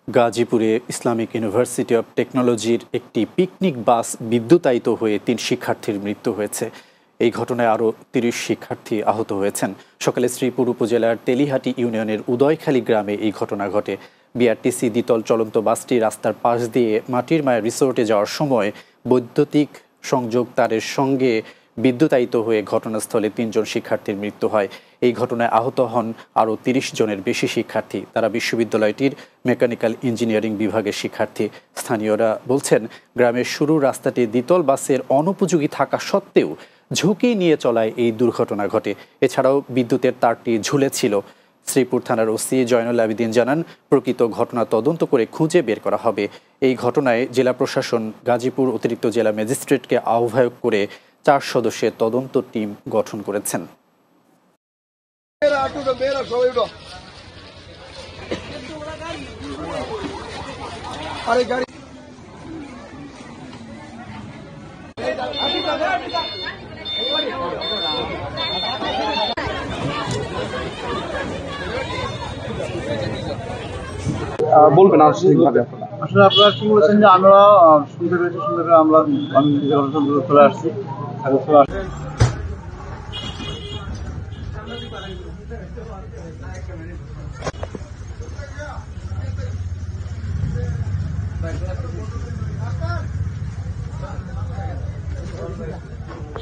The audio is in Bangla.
গাজীপুরে ইসলামিক ইউনিভার্সিটি অব টেকনোলজির একটি পিকনিক বাস বিদ্যুতায়িত হয়ে ৩ শিক্ষার্থীর মৃত্যু হয়েছে। এই ঘটনায় আরও ৩০ শিক্ষার্থী আহত হয়েছেন। সকালে শ্রীপুর উপজেলার তেলিহাটি ইউনিয়নের উদয়খালী গ্রামে এই ঘটনা ঘটে। বিআরটিসি দ্বিতল চলন্ত বাসটি রাস্তার পাশ দিয়ে মাটির মায়া রিসোর্টে যাওয়ার সময় বৈদ্যুতিক সংযোগ তারের সঙ্গে বিদ্যুতায়িত হয়ে ঘটনাস্থলে ৩ জন শিক্ষার্থীর মৃত্যু হয়। এই ঘটনায় আহত হন আরও ৩০ জনের বেশি শিক্ষার্থী। তারা বিশ্ববিদ্যালয়টির মেকানিক্যাল ইঞ্জিনিয়ারিং বিভাগের শিক্ষার্থী। স্থানীয়রা বলছেন, গ্রামের শুরুর রাস্তাটি দ্বিতল বাসের অনুপযোগী থাকা সত্ত্বেও ঝুঁকি নিয়ে চলায় এই দুর্ঘটনা ঘটে। এছাড়াও বিদ্যুতের তারটি ঝুলেছিল। শ্রীপুর থানার ওসি জয়নুল আবেদিন জানান, প্রকৃত ঘটনা তদন্ত করে খুঁজে বের করা হবে। এই ঘটনায় জেলা প্রশাসন গাজীপুর অতিরিক্ত জেলা ম্যাজিস্ট্রেটকে আহ্বায়ক করে ৪ সদস্যের তদন্ত টিম গঠন করেছেন। বলবেন আনুষ্ঠানিকভাবে আসলে আপনারা কি বলেছেন যে আমরা শুনতে পেরেছি আমরা চলে আসছি।